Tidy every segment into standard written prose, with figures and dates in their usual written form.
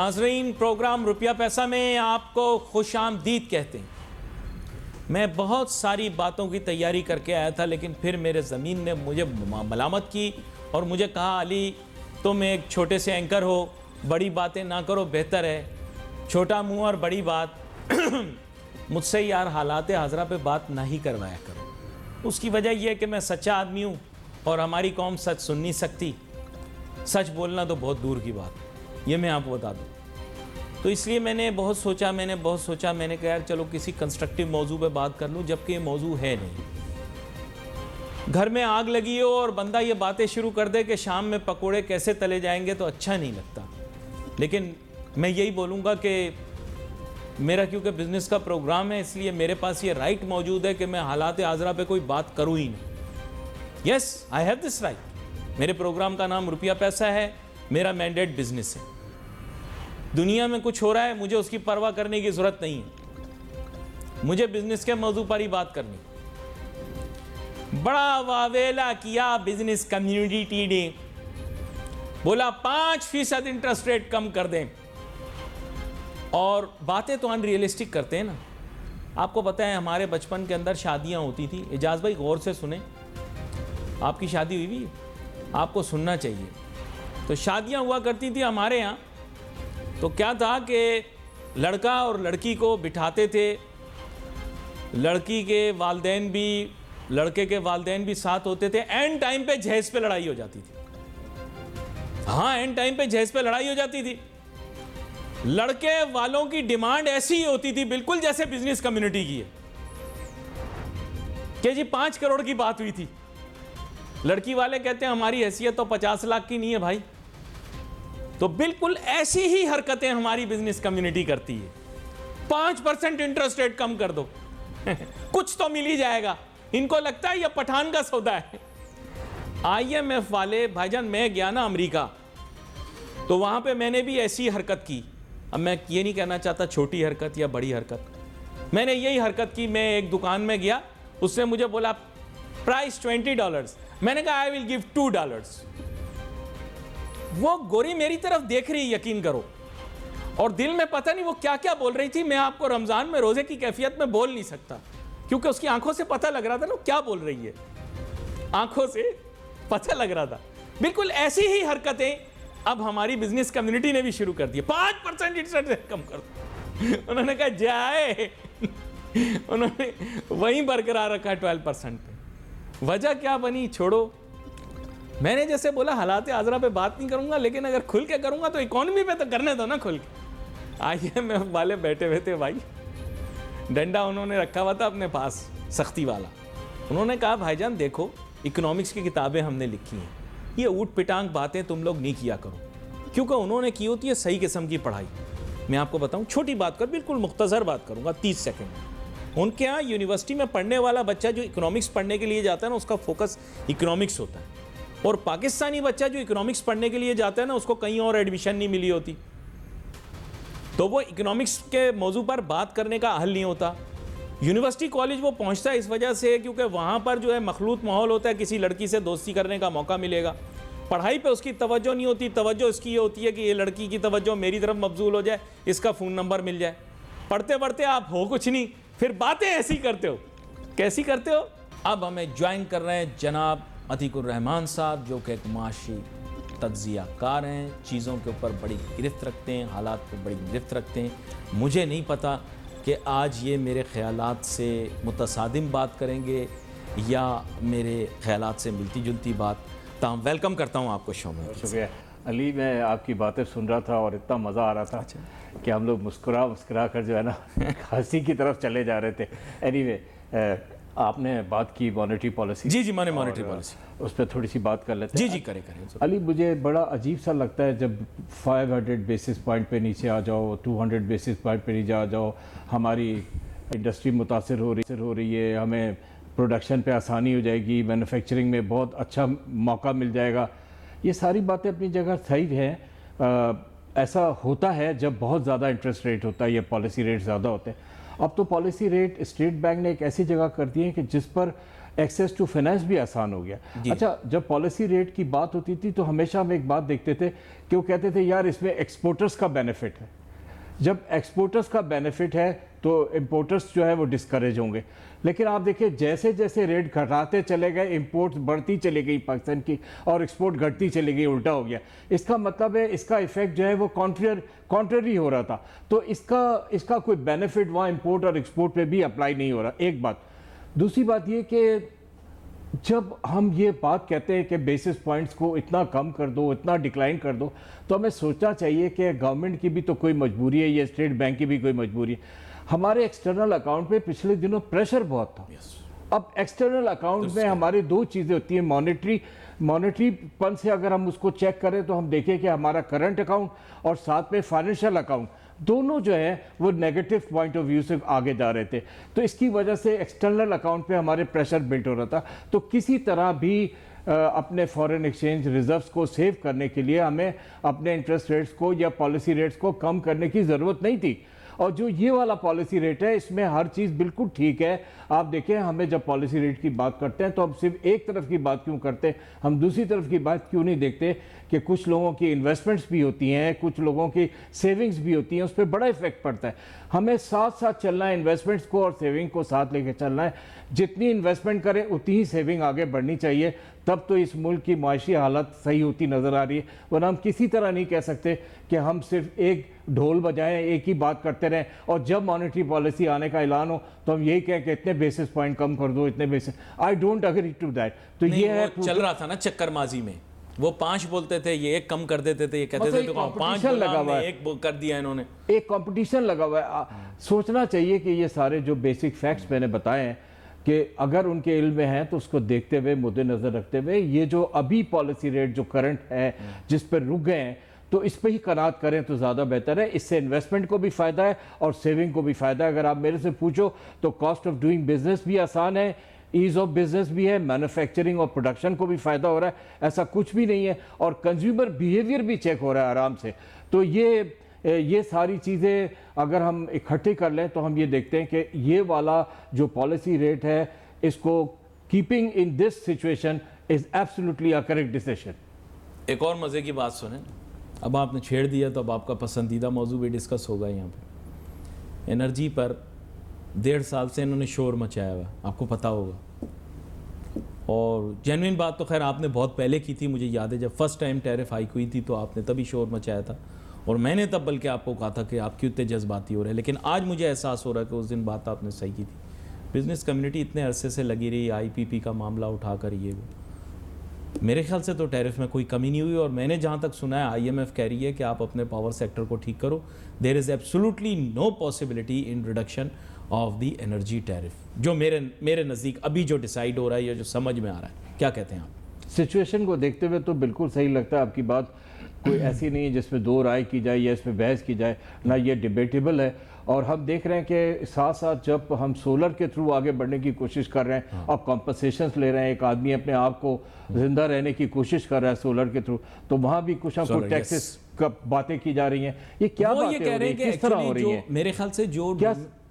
नाजरीन, प्रोग्राम रुपया पैसा में आपको खुश आमदीद कहते हैं। मैं बहुत सारी बातों की तैयारी करके आया था, लेकिन फिर मेरे ज़मीन ने मुझे मलामत की और मुझे कहा, अली तुम एक छोटे से एंकर हो, बड़ी बातें ना करो, बेहतर है छोटा मुंह और बड़ी बात। मुझसे यार हालात हाजरा पे बात ना ही करवाया करो। उसकी वजह यह है कि मैं सच्चा आदमी हूँ और हमारी कौम सच सुन नहीं सकती। सच बोलना तो बहुत दूर की बात, ये मैं आपको बता दूँ। तो इसलिए मैंने बहुत सोचा, मैंने कहा यार चलो किसी कंस्ट्रक्टिव मौजू पे बात कर लूँ, जबकि ये मौजू है नहीं। घर में आग लगी हो और बंदा ये बातें शुरू कर दे कि शाम में पकोड़े कैसे तले जाएंगे, तो अच्छा नहीं लगता। लेकिन मैं यही बोलूँगा कि मेरा क्योंकि बिज़नेस का प्रोग्राम है, इसलिए मेरे पास ये राइट मौजूद है कि मैं हालात आज़रा पे कोई बात करूँ ही नहीं। Yes, I have this right. मेरे प्रोग्राम का नाम रुपया पैसा है, मेरा मैंडेट बिजनेस है। दुनिया में कुछ हो रहा है, मुझे उसकी परवाह करने की ज़रूरत नहीं है, मुझे बिजनेस के मौजू पर ही बात करनी। बड़ा वावेला किया बिजनेस कम्युनिटी ने, बोला 5% इंटरेस्ट रेट कम कर दें, और बातें तो अनरियलिस्टिक करते हैं ना। आपको पता है हमारे बचपन के अंदर शादियां होती थी। एजाज भाई गौर से सुने, आपकी शादी हुई भी, आपको सुनना चाहिए। तो शादियां हुआ करती थी हमारे यहाँ। तो क्या था कि लड़का और लड़की को बिठाते थे, लड़की के वालदैन भी, लड़के के वालदैन भी साथ होते थे। एंड टाइम पे जहेज पे लड़ाई हो जाती थी। हाँ, एंड टाइम पे जहेज पे लड़ाई हो जाती थी। लड़के वालों की डिमांड ऐसी ही होती थी, बिल्कुल जैसे बिजनेस कम्युनिटी की है कि जी 5 करोड़ की बात हुई थी। लड़की वाले कहते हैं हमारी हैसियत तो 50 लाख की नहीं है भाई। तो बिल्कुल ऐसी ही हरकतें हमारी बिजनेस कम्युनिटी करती है। 5% इंटरेस्ट रेट कम कर दो कुछ तो मिल ही जाएगा। इनको लगता है यह पठान का सौदा है। IMF वाले भाईजान, मैं गया ना अमेरिका, तो वहां पे मैंने भी ऐसी हरकत की। अब मैं ये नहीं कहना चाहता छोटी हरकत या बड़ी हरकत, मैंने यही हरकत की। मैं एक दुकान में गया, उसने मुझे बोला प्राइस $20, मैंने कहा आई विल गिव $2। वो गोरी मेरी तरफ देख रही, यकीन करो, और दिल में पता नहीं वो क्या क्या बोल रही थी। मैं आपको रमजान में रोजे की कैफियत में बोल नहीं सकता, क्योंकि उसकी आंखों से पता लग रहा था ना क्या बोल रही है, आंखों से पता लग रहा था। बिल्कुल ऐसी ही हरकतें अब हमारी बिजनेस कम्युनिटी ने भी शुरू कर दी। 5% इंटरेस्ट रेट कम कर दो। उन्होंने कहा जाए उन्होंने वहीं बरकरार रखा 12% पे। वजह क्या बनी छोड़ो। मैंने जैसे बोला हालात आजरा पे बात नहीं करूंगा, लेकिन अगर खुल के करूंगा तो इकोनॉमी पे तो करने दो ना खुल के। IMF वाले बैठे हुए थे भाई, डंडा उन्होंने रखा हुआ था अपने पास, सख्ती वाला। उन्होंने कहा भाईजान देखो, इकोनॉमिक्स की किताबें हमने लिखी हैं, ये ऊट पिटांग बातें तुम लोग नहीं किया करो, क्योंकि उन्होंने की होती है सही किस्म की पढ़ाई। मैं आपको बताऊं, छोटी बात कर, बिल्कुल मुख्तसर बात करूंगा, 30 सेकंड। उनके यहाँ यूनिवर्सिटी में पढ़ने वाला बच्चा जो इकोनॉमिक्स पढ़ने के लिए जाता है ना, उसका फोकस इकोनॉमिक्स होता है। और पाकिस्तानी बच्चा जो इकोनॉमिक्स पढ़ने के लिए जाता है ना, उसको कहीं और एडमिशन नहीं मिली होती, तो वो इकोनॉमिक्स के मौजू पर बात करने का हल नहीं होता। यूनिवर्सिटी कॉलेज वो पहुंचता है इस वजह से क्योंकि वहाँ पर जो है मखलूत माहौल होता है, किसी लड़की से दोस्ती करने का मौका मिलेगा। पढ़ाई पे उसकी तवज्जो नहीं होती, तवज्जो इसकी ये होती है कि ये लड़की की तवज्जो मेरी तरफ मबजूल हो जाए, इसका फ़ोन नंबर मिल जाए। पढ़ते पढ़ते आप हो कुछ नहीं, फिर बातें ऐसी करते हो। कैसी करते हो? अब हमें ज्वाइन कर रहे हैं जनाब अतीकुर रहमान साहब, जो कि एक माशी तज्जियाकार हैं, चीज़ों के ऊपर बड़ी गिरफ्त रखते हैं, हालात पर बड़ी गिरफ्त रखते हैं। मुझे नहीं पता कि आज ये मेरे ख़यालात से मुतसादिम बात करेंगे या मेरे ख़यालात से मिलती जुलती बात। ताहम वेलकम करता हूँ आपको शो में। शुक्रिया अली, मैं आपकी बातें सुन रहा था और इतना मज़ा आ रहा था कि हम लोग मुस्कुरा कर जो है ना हंसी की तरफ चले जा रहे थे। एनीवे, आपने बात की मॉनेटरी पॉलिसी। जी मैंने मॉनेटरी पॉलिसी उस पर थोड़ी सी बात कर लेते हैं। जी करें। अली, मुझे बड़ा अजीब सा लगता है जब 500 बेसिस पॉइंट पे नीचे आ जाओ, 200 बेसिस पॉइंट पे नीचे आ जाओ, हमारी इंडस्ट्री मुतासर हो रही है, हमें प्रोडक्शन पे आसानी हो जाएगी, मैन्युफैक्चरिंग में बहुत अच्छा मौका मिल जाएगा। ये सारी बातें अपनी जगह सही हैं। ऐसा होता है जब बहुत ज़्यादा इंटरेस्ट रेट होता है या पॉलिसी रेट ज़्यादा होते हैं। अब तो पॉलिसी रेट स्टेट बैंक ने एक ऐसी जगह कर दी है कि जिस पर एक्सेस टू फाइनेंस भी आसान हो गया। अच्छा, जब पॉलिसी रेट की बात होती थी तो हमेशा हम एक बात देखते थे कि वो कहते थे यार इसमें एक्सपोर्टर्स का बेनिफिट है। जब एक्सपोर्टर्स का बेनिफिट है तो इंपोर्टर्स जो है वो डिस्करेज होंगे। लेकिन आप देखिए जैसे जैसे रेट घटाते चले गए, इंपोर्ट्स बढ़ती चली गई पाकिस्तान की और एक्सपोर्ट घटती चली गई, उल्टा हो गया। इसका मतलब है इसका इफेक्ट जो है वो कॉन्ट्ररी हो रहा था। तो इसका कोई बेनिफिट वहाँ इंपोर्ट और एक्सपोर्ट पे भी अप्लाई नहीं हो रहा, एक बात। दूसरी बात ये कि जब हम ये बात कहते हैं कि बेसिस पॉइंट्स को इतना कम कर दो, इतना डिक्लाइन कर दो, तो हमें सोचना चाहिए कि गवर्नमेंट की भी तो कोई मजबूरी है, ये स्टेट बैंक की भी कोई मजबूरी है। हमारे एक्सटर्नल अकाउंट पे पिछले दिनों प्रेशर बहुत था। अब एक्सटर्नल अकाउंट में हमारे दो चीज़ें होती हैं, मॉनेटरी पन से अगर हम उसको चेक करें तो हम देखें कि हमारा करंट अकाउंट और साथ में फाइनेंशियल अकाउंट दोनों जो है वो नेगेटिव पॉइंट ऑफ व्यू से आगे जा रहे थे। तो इसकी वजह से एक्सटर्नल अकाउंट पे हमारे प्रेशर बिल्ट हो रहा था। तो किसी तरह भी अपने फॉरेन एक्सचेंज रिजर्व्स को सेव करने के लिए हमें अपने इंटरेस्ट रेट्स को या पॉलिसी रेट्स को कम करने की ज़रूरत नहीं थी। और जो ये वाला पॉलिसी रेट है इसमें हर चीज़ बिल्कुल ठीक है। आप देखें, हमें जब पॉलिसी रेट की बात करते हैं तो हम सिर्फ एक तरफ की बात क्यों करते हैं, हम दूसरी तरफ की बात क्यों नहीं देखते कि कुछ लोगों की इन्वेस्टमेंट्स भी होती हैं, कुछ लोगों की सेविंग्स भी होती हैं, उस पर बड़ा इफेक्ट पड़ता है। हमें साथ साथ चलना है, इन्वेस्टमेंट्स को और सेविंग को साथ लेके चलना है। जितनी इन्वेस्टमेंट करें उतनी ही सेविंग आगे बढ़नी चाहिए, तब तो इस मुल्क की माशी हालत सही होती नज़र आ रही है। वरना हम किसी तरह नहीं कह सकते कि हम सिर्फ एक ढोल बजाएं, एक ही बात करते रहें और जब मॉनेटरी पॉलिसी आने का ऐलान हो तो हम यही कहें कि इतने बेसिस पॉइंट कम कर दो, इतने basis. I don't agree to that. तो ये है, चल रहा था ना चक्कर माजी में, वो 5 बोलते थे, ये 1 कम कर देते थे, ये कहते थे तो 5 लगा हुआ है, 1 कर दिया इन्होंने। एक कंपटीशन लगा हुआ है। सोचना चाहिए कि ये सारे जो बेसिक फैक्ट्स मैंने बताए हैं कि अगर उनके इल्म में है तो उसको देखते हुए, मुद्देनजर रखते हुए, ये जो अभी पॉलिसी रेट जो करंट है जिस पर रुक गए हैं, तो इस पर ही कनात करें तो ज़्यादा बेहतर है। इससे इन्वेस्टमेंट को भी फ़ायदा है और सेविंग को भी फ़ायदा है। अगर आप मेरे से पूछो तो कॉस्ट ऑफ डूइंग बिजनेस भी आसान है, ईज़ ऑफ बिजनेस भी है, मैन्युफैक्चरिंग और प्रोडक्शन को भी फ़ायदा हो रहा है, ऐसा कुछ भी नहीं है। और कंज्यूमर बिहेवियर भी चेक हो रहा है आराम से। तो ये सारी चीज़ें अगर हम इकट्ठी कर लें तो हम ये देखते हैं कि ये वाला जो पॉलिसी रेट है, इसको keeping in this situation is absolutely a correct decision. एक और मज़े की बात सुने, अब आपने छेड़ दिया तो अब आपका पसंदीदा मौजू भी डिस्कस होगा यहाँ पे। एनर्जी पर 1.5 साल से इन्होंने शोर मचाया हुआ, आपको पता होगा। और जेन्युइन बात तो खैर आपने बहुत पहले की थी, मुझे याद है जब फर्स्ट टाइम टैरिफ हाइक हुई थी तो आपने तभी शोर मचाया था और मैंने तब बल्कि आपको कहा था कि आप क्यों इतने जज्बाती हो रहे हैं। लेकिन आज मुझे एहसास हो रहा है कि उस दिन बात आपने सही की थी। बिजनेस कम्युनिटी इतने अरसे से लगी रही IPP का मामला उठाकर, ये वो, मेरे ख्याल से तो टैरिफ में कोई कमी नहीं हुई। और मैंने जहाँ तक सुना है IMF कह रही है कि आप अपने पावर सेक्टर को ठीक करो, there is absolutely no possibility in reduction of the energy tariff, जो मेरे नज़दीक अभी जो डिसाइड हो रहा है या जो समझ में आ रहा है। क्या कहते हैं आप? सिचुएशन को देखते हुए तो बिल्कुल सही लगता है आपकी बात। कोई ऐसी नहीं है जिसमें दो राय की जाए या इसमें बहस की जाए, ना ये डिबेटेबल है। और हम देख रहे हैं कि साथ साथ जब हम सोलर के थ्रू आगे बढ़ने की कोशिश कर रहे हैं, अब कॉम्पनसेशंस ले रहे हैं, एक आदमी अपने आप को जिंदा रहने की कोशिश कर रहा है सोलर के थ्रू, तो वहाँ भी कुछ ना कुछ टैक्सेस का बातें की जा रही हैं। ये क्या बातें हो रही हैं, किस तरह हो रही हैं? मेरे ख्याल से जो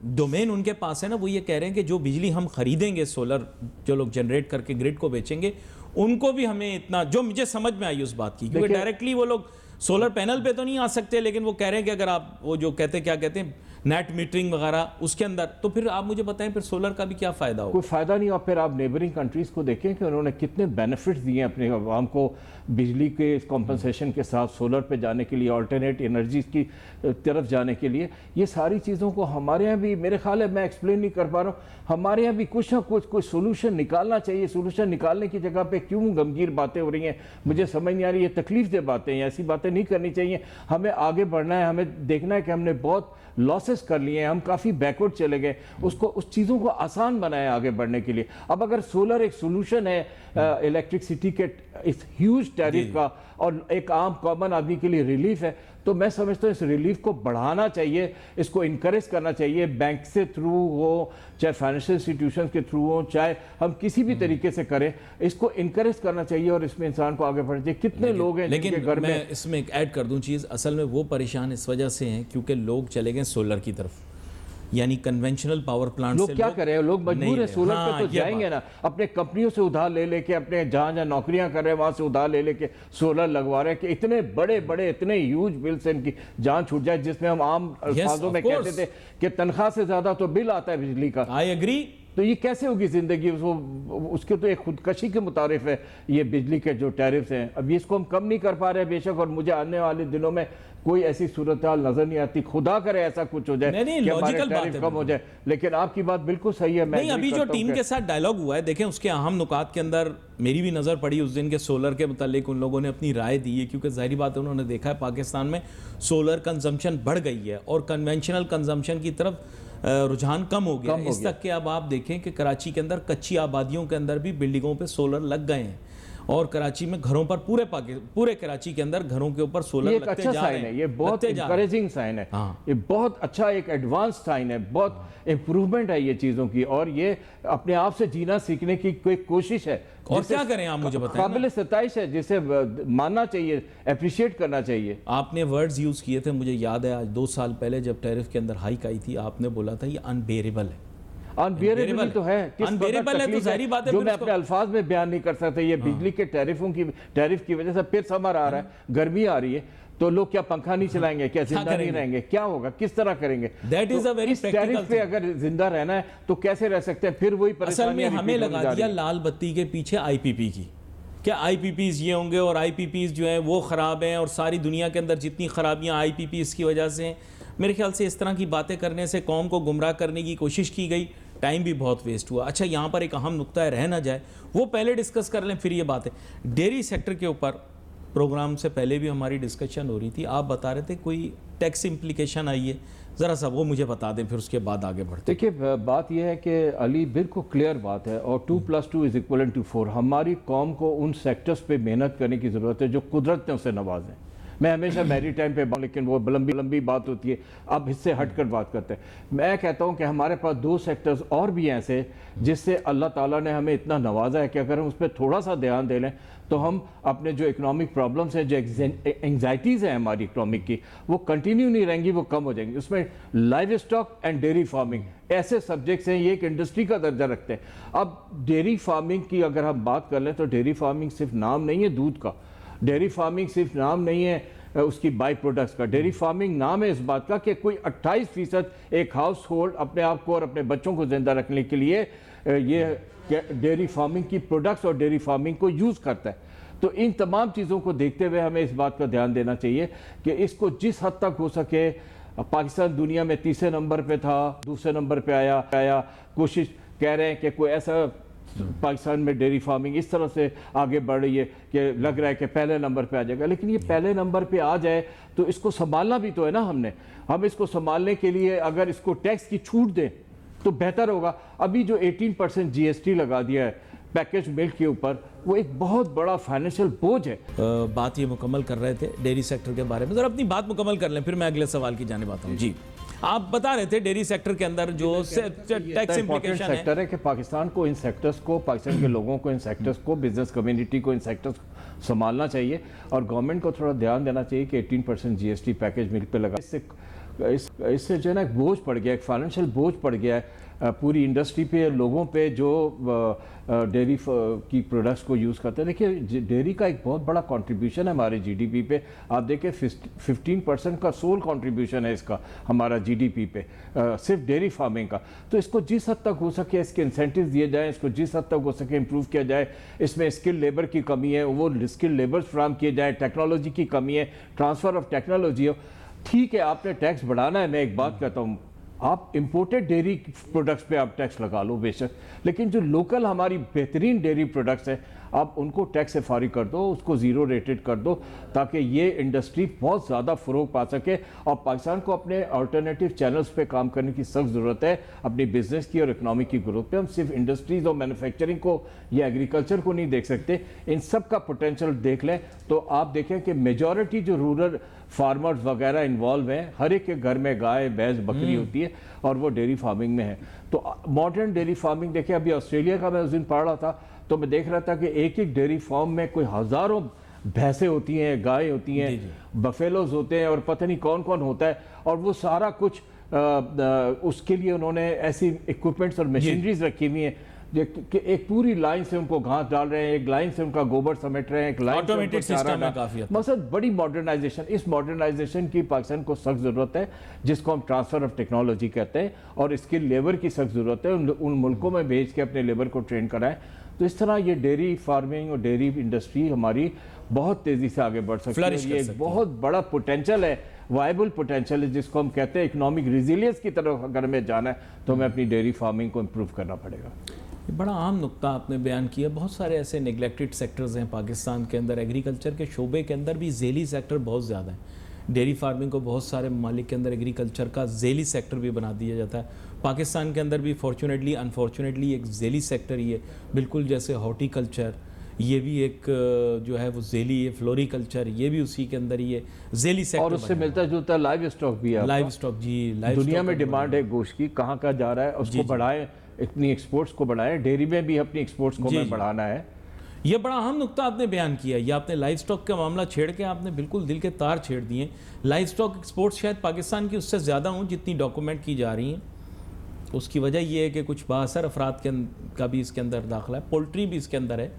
डोमेन उनके पास है ना, वो ये कह रहे हैं कि जो बिजली हम खरीदेंगे सोलर, जो लोग जनरेट करके ग्रिड को बेचेंगे, उनको भी हमें इतना, जो मुझे समझ में आई उस बात की, क्योंकि डायरेक्टली वो लोग सोलर पैनल पे तो नहीं आ सकते, लेकिन वो कह रहे हैं कि अगर आप वो जो कहते हैं, क्या कहते हैं, नेट मीटरिंग वगैरह उसके अंदर, तो फिर आप मुझे बताएं फिर सोलर का भी क्या फ़ायदा होगा? कोई फ़ायदा नहीं। और फिर आप नेबरिंग कंट्रीज़ को देखें कि उन्होंने कितने बेनिफिट्स दिए अपने आवाम को बिजली के इस कॉम्पनसेशन के साथ, सोलर पे जाने के लिए, ऑल्टरनेट एनर्जीज की तरफ जाने के लिए। ये सारी चीज़ों को हमारे यहाँ भी, मेरे ख्याल है, मैं एक्सप्लेन नहीं कर पा रहा हूँ, हमारे यहाँ भी कुछ ना कुछ कोई सोल्यूशन निकालना चाहिए। सोल्यूशन निकालने की जगह पे क्यों गमगीर बातें हो रही हैं, मुझे समझ नहीं आ रही। ये तकलीफ दे बातें हैं, ऐसी बातें नहीं करनी चाहिए। हमें आगे बढ़ना है, हमें देखना है कि हमने बहुत लॉसेस कर लिए हैं, हम काफ़ी बैकवर्ड चले गए, उसको उस चीज़ों को आसान बनाया आगे बढ़ने के लिए। अब अगर सोलर एक सोल्यूशन है इलेक्ट्रिसिटी के इस ह्यूज टैरिफ का और एक आम कॉमन आदमी के लिए रिलीफ है, तो मैं समझता हूँ इस रिलीफ को बढ़ाना चाहिए, इसको इनकरेज करना चाहिए, बैंक से थ्रू हो, चाहे फाइनेंशियल इंस्टीट्यूशन के थ्रू हो, चाहे हम किसी भी तरीके से करें, इसको इनकरेज करना चाहिए और इसमें इंसान को आगे बढ़ना चाहिए। कितने लोग हैं जिनके घर में, मैं इसमें एक ऐड कर दूं चीज़, असल में वो परेशान इस वजह से हैं क्योंकि लोग चले गए सोलर की तरफ। यानी कन्वेंशनल पावर प्लांट लोग से क्या करें, लोग नहीं मजबूर है, ले। सोलर हाँ, पे तो ये जाएंगे ना, अपने कंपनियों से उधार ले लेके, अपने जहां जहां नौकरियां कर रहे हैं वहां से उधार ले लेके सोलर लगवा रहे हैं कि इतने बड़े बड़े इतने ह्यूज बिल से इनकी जान छूट जाए, जिसमें हम आम अल्फाजों में of course. कहते थे कि तनख्वाह से ज्यादा तो बिल आता है बिजली का। I agree. तो ये कैसे होगी जिंदगी, उसके तो एक खुदकशी के मुतारिफ है ये बिजली के जो टैरिफ्स हैं। अब इसको हम कम नहीं कर पा रहे बेशक, और मुझे आने वाले दिनों में कोई ऐसी सूरत हाल नजर नहीं आती, खुदा करे ऐसा कुछ हो जाए नहीं, कि हमारे लॉजिकल बात टैरिफ है कम हो जाए। लेकिन आपकी बात बिल्कुल सही है। मैं नहीं, अभी जो टीम के साथ डायलॉग हुआ है, देखें उसके अहम नुकात के अंदर मेरी भी नज़र पड़ी उस दिन के सोलर के मुतालिक। उन लोगों ने अपनी राय दी है, क्योंकि जाहिर बात है उन्होंने देखा है पाकिस्तान में सोलर कंजम्पशन बढ़ गई है और कन्वेंशनल कंजम्पशन की तरफ रुझान कम हो गया। इस तक के अब आप देखें कि कराची के अंदर कच्ची आबादियों के अंदर भी बिल्डिंगों पे सोलर लग गए हैं, और कराची में घरों पर पूरे कराची के अंदर घरों के ऊपर सोलर ये लगते अच्छा जा रहे साइन हैं। है, ये बहुत इंकरेजिंग साइन है। ये बहुत अच्छा एक एडवांस साइन है, बहुत इंप्रूवमेंट है ये चीज़ों की, और ये अपने आप से जीना सीखने की कोई कोशिश है। और क्या करें आप मुझे बताएं। काबिल सताइश है, जिसे मानना चाहिए, अप्रिशिएट करना चाहिए। आपने वर्ड्स यूज़ किए थे, मुझे याद है आज 2 साल पहले जब टैरिफ के अंदर हाइक आई थी, आपने बोला था ये अनबेरेबल है। अनबियरेबल तो है, अनबियरेबल है तो जाहिर बात है जो मैं अपने अल्फाज में बयान नहीं कर सकता। ये बिजली के टैरिफ की वजह से फिर समर आ रहा है, गर्मी आ रही है, तो लोग क्या पंखा नहीं चलाएंगे, क्या जिंदा नहीं रहेंगे, क्या होगा, किस तरह करेंगे? दैट इज अ वेरी इस टैरिफ पे अगर जिंदा रहना है तो कैसे रह सकते हैं? फिर वही परेशानी। असल में हमें लगा दिया लाल बत्ती के पीछे आईपीपी की, क्या आईपीपीज ये होंगे और आईपीपीज जो हैं वो ख़राब हैं, और सारी दुनिया के अंदर जितनी खराबियां आईपीपीज की वजह से हैं। मेरे ख्याल से इस तरह की बातें करने से कौम को गुमराह करने की कोशिश की गई, टाइम भी बहुत वेस्ट हुआ। अच्छा, यहाँ पर एक अहम नुक्ता है, रह ना जाए वो पहले डिस्कस कर लें, फिर ये बात है। डेयरी सेक्टर के ऊपर प्रोग्राम से पहले भी हमारी डिस्कशन हो रही थी, आप बता रहे थे कोई टैक्स इम्प्लीकेशन आई है, ज़रा सा वो मुझे बता दें, फिर उसके बाद आगे बढ़ते। देखिए, बात यह है कि अली बिल्कुल क्लियर बात है, और 2+2=4। हमारी कौम को उन सेक्टर्स पे मेहनत करने की ज़रूरत है जो कुदरत ने उसे नवाजें। मैं हमेशा मैरी टाइम पे, लेकिन वो लंबी बात होती है, अब इससे हटकर बात करते हैं। मैं कहता हूँ कि हमारे पास 2 सेक्टर्स और भी ऐसे जिससे अल्लाह ताला ने हमें इतना नवाजा है कि अगर हम उस पर थोड़ा सा ध्यान दे लें तो हम अपने जो इकोनॉमिक प्रॉब्लम्स हैं, जो एंग्जाइटीज़ हैं हमारी इकोनॉमिक की, वो कंटिन्यू नहीं रहेंगी, वो कम हो जाएंगी। उसमें live stock and dairy farming ऐसे सब्जेक्ट्स हैं, ये एक इंडस्ट्री का दर्जा रखते हैं। अब डेयरी फार्मिंग की अगर हम बात कर लें तो डेयरी फार्मिंग सिर्फ नाम नहीं है दूध का, डेयरी फार्मिंग सिर्फ नाम नहीं है उसकी बाई प्रोडक्ट्स का, डेयरी फार्मिंग नाम है इस बात का कि कोई 28% एक हाउस होल्ड अपने आप को और अपने बच्चों को जिंदा रखने के लिए ये डेयरी फार्मिंग की प्रोडक्ट्स और डेयरी फार्मिंग को यूज़ करता है। तो इन तमाम चीज़ों को देखते हुए हमें इस बात का ध्यान देना चाहिए कि इसको जिस हद तक हो सके, पाकिस्तान दुनिया में 3 नंबर पे था, 2 नंबर पे आया, कोशिश कह रहे हैं कि कोई ऐसा पाकिस्तान में डेयरी फार्मिंग इस तरह से आगे बढ़ रही है कि लग रहा है कि पहले नंबर पे आ जाएगा। लेकिन ये पहले नंबर पे आ जाए तो इसको संभालना भी तो है ना हम इसको संभालने के लिए अगर इसको टैक्स की छूट दें तो बेहतर होगा। अभी जो 18% GST लगा दिया है पैकेज मिल्क के ऊपर, वो एक बहुत बड़ा फाइनेंशियल बोझ है। बात ये मुकम्मल कर रहे थे डेयरी सेक्टर के बारे में, जरा अपनी बात मुकम्मल कर लें, फिर मैं अगले सवाल की जाने आता हूँ। जी, आप बता रहे थे डेयरी सेक्टर के अंदर जो टैक्स इम्प्लीकेशन सेक्टर है कि पाकिस्तान को इन सेक्टर्स को, पाकिस्तान के लोगों को इन सेक्टर्स को, बिजनेस कम्युनिटी को इन सेक्टर्स संभालना चाहिए, और गवर्नमेंट को थोड़ा ध्यान देना चाहिए कि 18% GST पैकेज मिल्क पे लगा, इससे जो है ना एक बोझ पड़ गया, एक फाइनेंशियल बोझ पड़ गया है पूरी इंडस्ट्री पे, लोगों पे जो डेयरी की प्रोडक्ट्स को यूज़ करते हैं। देखिए, डेयरी का एक बहुत बड़ा कंट्रीब्यूशन है हमारे GDP पे। आप देखिए 15% का सोल कंट्रीब्यूशन है इसका हमारा GDP पे, सिर्फ डेयरी फार्मिंग का। तो इसको जिस हद तक हो सके इसके इंसेंटिव दिए जाएँ, इसको जिस हद तक हो सके इम्प्रूव किया जाए। इसमें स्किल लेबर की कमी है, वो स्किल लेबर्स फ्राहम किए जाए, टेक्नोलॉजी की कमी है, ट्रांसफ़र ऑफ टेक्नोलॉजी हो। ठीक है, आपने टैक्स बढ़ाना है, मैं एक बात कहता हूँ, आप इंपोर्टेड डेयरी प्रोडक्ट्स पे आप टैक्स लगा लो बेशक, लेकिन जो लोकल हमारी बेहतरीन डेयरी प्रोडक्ट्स हैं आप उनको टैक्स से फारिग कर दो, उसको ज़ीरो रेटेड कर दो, ताकि ये इंडस्ट्री बहुत ज़्यादा फ़रोग पा सके। और पाकिस्तान को अपने अल्टरनेटिव चैनल्स पे काम करने की सख्त ज़रूरत है, अपनी बिजनेस की और इकनॉमी की ग्रोथ पे। हम सिर्फ इंडस्ट्रीज़ और मैन्युफैक्चरिंग को या एग्रीकल्चर को नहीं देख सकते, इन सब का पोटेंशियल देख लें तो आप देखें कि मेजॉरिटी जो रूरल फार्मर्स वगैरह इन्वॉल्व हैं, हर एक के घर में गाय भैंस बकरी होती है और वो डेयरी फार्मिंग में है। तो मॉडर्न डेयरी फार्मिंग देखिए, अभी ऑस्ट्रेलिया का मैं उस दिन पढ़ रहा था तो मैं देख रहा था कि एक एक डेयरी फार्म में कोई हज़ारों भैंसें होती हैं, गाय होती हैं, बफेलोज होते हैं और पता नहीं कौन कौन होता है, और वो सारा कुछ उसके लिए उन्होंने ऐसी इक्विपमेंट्स और मशीनरीज रखी हुई हैं कि एक पूरी लाइन से उनको घास डाल रहे हैं, एक लाइन से उनका गोबर समेट रहे हैं, एक लाइन ऑटोमेटेड सिस्टम है काफी हद तक। मतलब बड़ी मॉडर्नाइजेशन, इस मॉडर्नाइजेशन की पाकिस्तान को सख्त ज़रूरत है, जिसको हम ट्रांसफ़र ऑफ टेक्नोलॉजी कहते हैं, और इसकी लेबर की सख्त ज़रूरत है। उन मुल्कों में भेज के अपने लेबर को ट्रेन कराएं। तो इस तरह ये डेयरी फार्मिंग और डेयरी इंडस्ट्री हमारी बहुत तेज़ी से आगे बढ़ सकती है। ये एक बहुत बड़ा पोटेंशियल है, वायबल पोटेंशियल है, जिसको हम कहते हैं इकोनॉमिक रिजिलियंस की तरफ अगर हमें जाना है तो हमें अपनी डेयरी फार्मिंग को इम्प्रूव करना पड़ेगा। ये बड़ा अहम नुक्ता आपने बयान किया। बहुत सारे ऐसे नेग्लेक्टेड सेक्टर्स हैं पाकिस्तान के अंदर। एग्रीकल्चर के शोबे के अंदर भी झेली सेक्टर बहुत ज़्यादा है। डेयरी फार्मिंग को बहुत सारे ममालिक के अंदर एग्रीकल्चर का झेली सेक्टर भी बना दिया जाता है। पाकिस्तान के अंदर भी फॉर्चुनेटली अनफॉर्चुनेटली एक झेली सेक्टर ही है, बिल्कुल जैसे हॉर्टिकल्चर, ये भी एक जो है वो झेली है, फ्लोरिकल्चर ये भी उसी के अंदर ही है, झेली सेक्टर। और उससे मिलता जुलता लाइव स्टॉक भी है। लाइव स्टॉक जी, दुनिया में डिमांड है गोश्त की, कहाँ कहाँ जा रहा है, उसको बढ़ाएं, इतनी एक्सपोर्ट्स को बढ़ाएं। डेयरी में भी अपनी एक्सपोर्ट्स को हमें बढ़ाना है। ये बड़ा अहम नुक्ता आपने बयान किया। ये आपने लाइव स्टॉक का मामला छेड़ के आपने बिल्कुल दिल के तार छेड़ दिए। लाइव स्टॉक एक्सपोर्ट्स शायद पाकिस्तान की उससे ज़्यादा हूँ जितनी डॉक्यूमेंट की जा रही हैं। उसकी वजह ये है कि कुछ बाअसर अफराद का भी इसके अंदर दाखिला है। पोल्ट्री भी इसके अंदर है,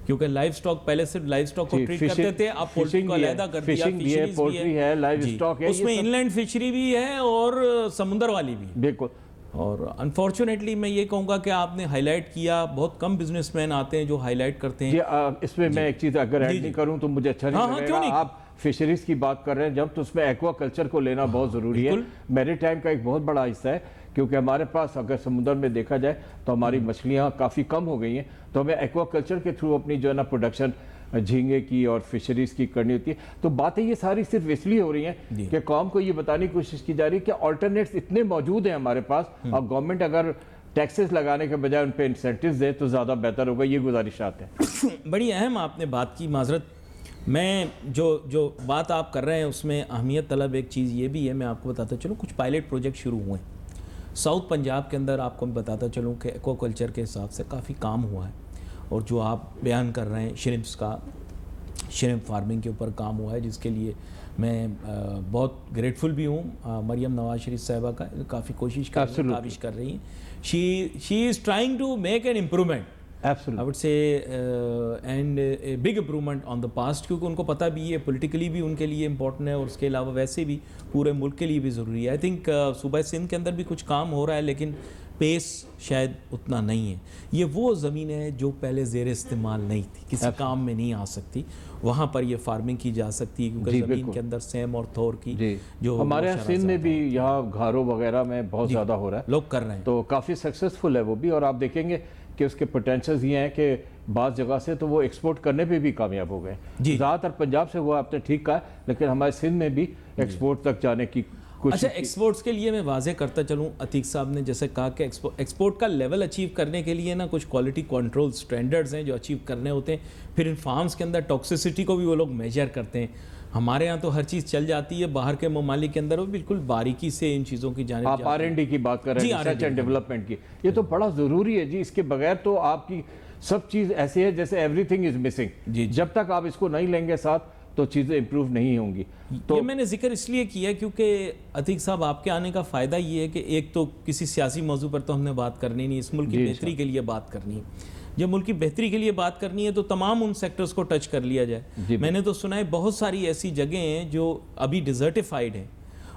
क्योंकि लाइव स्टॉक पहले सिर्फ लाइव स्टॉक को ट्रीट करते थे, अब पोल्ट्री को अलहदा कर दिया। फिशिंग भी है, पोल्ट्री है, लाइव स्टॉक है, उसमें इनलैंड फिशरी भी है और समुद्र वाली भी। बिल्कुल। और अनफॉर्चुनेटली मैं ये कहूँगा कि आपने हाईलाइट किया, बहुत कम बिजनेसमैन आते हैं जो हाईलाइट करते हैं। इसमें मैं एक चीज़ अगर ऐड नहीं करूँ तो मुझे अच्छा नहीं लगेगा। आप फिशरीज की बात कर रहे हैं जब, तो उसमें एक्वा कल्चर को लेना बहुत ज़रूरी है। मैरीटाइम का एक बहुत बड़ा हिस्सा है, क्योंकि हमारे पास अगर समुद्र में देखा जाए तो हमारी मछलियाँ काफ़ी कम हो गई हैं, तो हमें एक्वा कल्चर के थ्रू अपनी जो है ना प्रोडक्शन झींगे की और फिशरीज की करनी होती है। तो बातें ये सारी सिर्फ इसलिए हो रही हैं कि कौम को ये बताने की कोशिश की जा रही है कि अल्टरनेट्स इतने मौजूद हैं हमारे पास, और गवर्नमेंट अगर टैक्सेस लगाने के बजाय उन पर इंसेंटिव्स दे तो ज़्यादा बेहतर होगा। ये गुजारिशात हैं। बड़ी अहम आपने बात की, माजरत मैं जो बात आप कर रहे हैं उसमें अहमियत तलब एक चीज़ ये भी है, मैं आपको बताता चलूँ कुछ पायलट प्रोजेक्ट शुरू हुए हैं साउथ पंजाब के अंदर। आपको मैं बताता चलूँ कि एक्वाकल्चर के हिसाब से काफ़ी काम हुआ है, और जो आप बयान कर रहे हैं श्रिम्प्स का, श्रिम्प फार्मिंग के ऊपर काम हुआ है, जिसके लिए मैं बहुत ग्रेटफुल भी हूँ। मरियम नवाज शरीफ साहिबा का काफ़ी कोशिश कर रही हैं। She is trying to make an improvement, Absolutely. I would say and a big improvement on the past, क्योंकि उनको पता भी है पॉलिटिकली भी उनके लिए इम्पोर्टेंट है, और उसके अलावा वैसे भी पूरे मुल्क के लिए भी ज़रूरी है। आई थिंक सूबा सिंध के अंदर भी कुछ काम हो रहा है, लेकिन पेस शायद उतना नहीं है। ये वो ज़मीन है जो पहले ज़ेर इस्तेमाल नहीं थी, किसी काम में नहीं आ सकती, वहाँ पर ये फार्मिंग की जा सकती है, क्योंकि ज़मीन के अंदर सेम और थोर की जो हमारे यहाँ सिंध में भी, यहाँ घारो वगैरह में बहुत ज़्यादा हो रहा है, लोग कर रहे हैं, तो काफ़ी सक्सेसफुल है वो भी। और आप देखेंगे कि उसके पोटेंशियल्स ये हैं कि बाज़ जगह से तो वो एक्सपोर्ट करने पे भी कामयाब हो गए। ज़्यादातर पंजाब से हुआ, आपने ठीक कहा, लेकिन हमारे सिंध में भी एक्सपोर्ट तक जाने की कोशिश। अच्छा, एक्सपोर्ट्स के लिए मैं वाजे करता चलूँ, अतीक साहब ने जैसे कहा कि एक्सपोर्ट का लेवल अचीव करने के लिए ना कुछ क्वालिटी कंट्रोल स्टैंडर्ड्स हैं जो अचीव करने होते हैं। फिर इन फार्म्स के अंदर टॉक्सिसिटी को भी वो लोग मेजर करते हैं। हमारे यहाँ तो हर चीज़ चल जाती है, बाहर के ममालिक के अंदर वो बिल्कुल बारीकी से इन चीज़ों की जाने। आप R&D की बात कर रहे हैं, रिसर्च एंड डेवलपमेंट की, ये तो बड़ा ज़रूरी है जी। इसके बगैर तो आपकी सब चीज़ ऐसी है जैसे एवरीथिंग इज़ मिसिंग। जब तक आप इसको नहीं लेंगे साथ तो चीज़ें इम्प्रूव नहीं होंगी। तो ये मैंने जिक्र इसलिए किया क्योंकि अतीक साहब आपके आने का फ़ायदा ये है कि एक तो किसी सियासी मौजू पर तो हमने बात करनी नहीं, इस मुल्क की बेहतरी के लिए बात करनी है। जब मुल्क की बेहतरी के लिए बात करनी है तो तमाम उन सेक्टर्स को टच कर लिया जाए। मैंने तो सुना है बहुत सारी ऐसी जगह हैं जो अभी डिजर्टिफाइड हैं,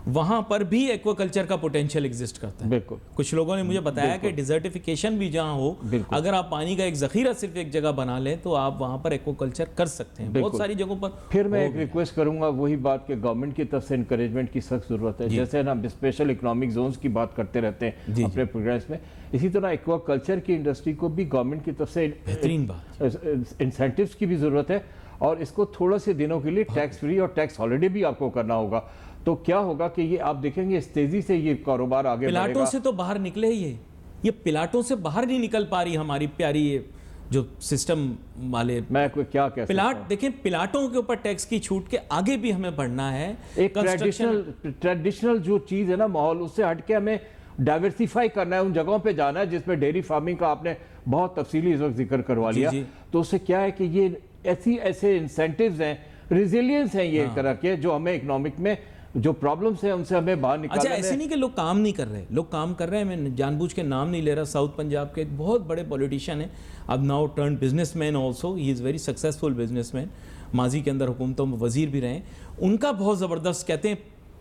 वहाँ पर भी एक्वाकल्चर का पोटेंशियल एग्जिस्ट करता है। बिल्कुल। कुछ लोगों ने मुझे बताया कि डिजर्टिफिकेशन भी जहाँ हो, अगर आप पानी का एक ज़ख़ीरा सिर्फ एक जगह बना लें तो आप वहाँ पर एक्वाकल्चर कर सकते हैं। बहुत सारी जगहों पर। फिर मैं एक रिक्वेस्ट करूँगा, वही बात कि गवर्नमेंट की तरफ से इंकरेजमेंट की सख्त ज़रूरत है। जैसे हम स्पेशल इकोनॉमिक जोन्स की बात करते रहते हैं अपने प्रोग्राम्स में, इसी तरह एक्वाकल्चर की इंडस्ट्री को भी गवर्नमेंट की तरफ से बेहतरीन बात इंसेंटिव्स की भी ज़रूरत है, और इसको थोड़ा से दिनों के लिए टैक्स फ्री और टैक्स हॉलिडे भी आपको करना होगा। तो क्या होगा कि ये आप देखेंगे इस तेजी से ये कारोबार आगे बढ़ेगा। पिलाटों से तो बाहर निकले ये पिलाटों से बाहर नहीं निकल पा रही हमारी प्यारी ये जो सिस्टम वाले। मैं क्या कह पिलाट देखें, पिलाटों के ऊपर टैक्स की छूट के आगे भी हमें बढ़ना है। एक ट्रेडिशनल जो चीज़ है ना माहौल, उससे हट के हमें डाइवर्सिफाई करना है, उन जगहों पे जाना है जिसमें डेयरी फार्मिंग का आपने बहुत तफसीली इस वक्त जिक्र करवा लिया। तो उससे क्या है कि ये ऐसे इंसेंटिव्स हैं, रिजिलियंस हैं ये एक तरह के, जो हमें इकोनॉमिक में जो प्रॉब्लम्स हैं उनसे हमें बाहर अच्छा, निकालने ऐसे नहीं कि लोग काम नहीं कर रहे, लोग काम कर रहे हैं। मैं जानबूझ के नाम नहीं ले रहा। साउथ पंजाब के एक बहुत बड़े पॉलिटिशियन हैं, अब now turn businessman also, he is very successful businessman, माजी के अंदर हुकूमतों में वजीर भी रहे हैं। उनका बहुत ज़बरदस्त, कहते हैं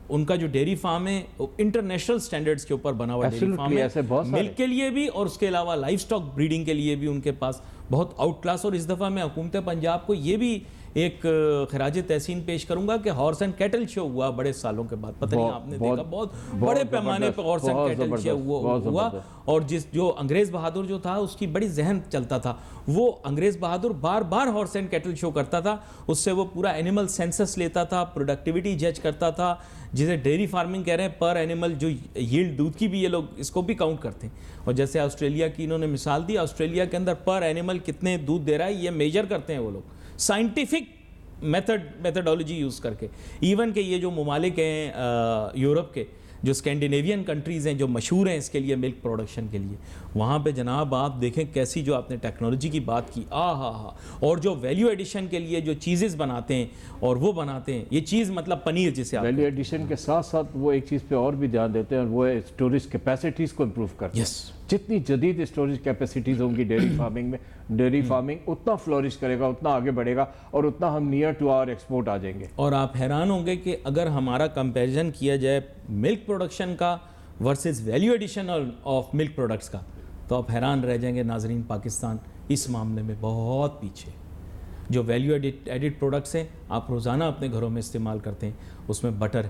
उनका जो डेयरी फार्म है इंटरनेशनल स्टैंडर्ड्स के ऊपर बना हुआ डेयरी फार्म ऐसे बहुत है, सारे। मिल्क के लिए भी और उसके अलावा लाइफ स्टॉक ब्रीडिंग के लिए भी उनके पास बहुत आउट क्लास। और इस दफ़ा मैं हुकूमत पंजाब को ये भी एक खराज तहसीन पेश करूंगा कि हॉर्स एंड कैटल शो हुआ बड़े सालों के बाद, पता नहीं आपने देखा, बहुत बड़े पैमाने पर हॉर्स एंड कैटल शो हुआ। और जो अंग्रेज़ बहादुर जो था उसकी बड़ी जहन चलता था, वो अंग्रेज़ बहादुर बार बार हॉर्स एंड कैटल शो करता था, उससे वो पूरा एनिमल सेंसस लेता था, प्रोडक्टिविटी जज करता था, जिसे डेयरी फार्मिंग कह रहे हैं, पर एनिमल जो यील्ड दूध की भी ये लोग इसको भी काउंट करते हैं। और जैसे ऑस्ट्रेलिया की इन्होंने मिसाल दी, ऑस्ट्रेलिया के अंदर पर एनिमल कितने दूध दे रहा है ये मेजर करते हैं वो लोग, साइंटिफिक मेथडोलॉजी यूज़ करके। इवन के ये जो ममालिक हैं यूरोप के, जो स्कैंडिनेवियन कंट्रीज़ हैं जो मशहूर हैं इसके लिए मिल्क प्रोडक्शन के लिए, वहाँ पे जनाब आप देखें कैसी जो आपने टेक्नोलॉजी की बात की, हा, और जो वैल्यू एडिशन के लिए जो चीज़ें बनाते हैं और वो बनाते हैं, ये चीज़ मतलब पनीर जिसे वैल्यू एडिशन के साथ साथ वो एक चीज़ पे और भी ध्यान देते हैं, और वो है स्टोरेज कैपेसिटीज़ को इम्प्रूव करते हैं। जितनी जदीद स्टोरेज कैपेसिटीज़ होंगी डेयरी फार्मिंग में, डेयरी फार्मिंग उतना फ्लोरिश करेगा, उतना आगे बढ़ेगा, और उतना हम नियर टू आवर एक्सपोर्ट आ जाएंगे। और आप हैरान होंगे कि अगर हमारा कंपैरिजन किया जाए मिल्क प्रोडक्शन का versus value addition of milk products का, तो आप हैरान रह जाएंगे नाजरीन, पाकिस्तान इस मामले में बहुत पीछे। जो वैल्यू एडिड प्रोडक्ट्स हैं आप रोज़ाना अपने घरों में इस्तेमाल करते हैं, उसमें बटर,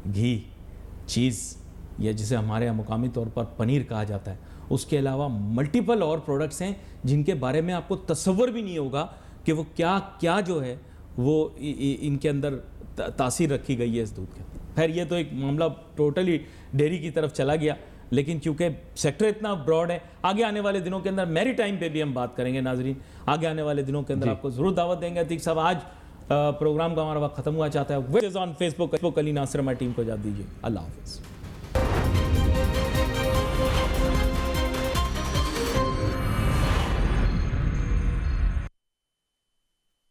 घी, चीज़, या जिसे हमारे यहाँ मुकामी तौर पर पनीर कहा जाता है, उसके अलावा मल्टीपल और प्रोडक्ट्स हैं जिनके बारे में आपको तसव्वुर भी नहीं होगा कि वो क्या क्या जो है वो इनके अंदर तासीर रखी गई है इस दूध के। खैर ये तो एक मामला टोटली डेयरी की तरफ चला गया, लेकिन चूंकि सेक्टर इतना ब्रॉड है, आगे आने वाले दिनों के अंदर मैरी टाइम पे भी हम बात करेंगे नाजरीन। आगे आने वाले दिनों के अंदर आपको ज़रूर दावत देंगे। अतीक साहब, आज प्रोग्राम का हमारा वक्त ख़त्म हुआ चाहता है। Which is on Facebook Ali Nasir, हमारी टीम को इजाज़त दीजिए। अल्लाह हाफ़िज़।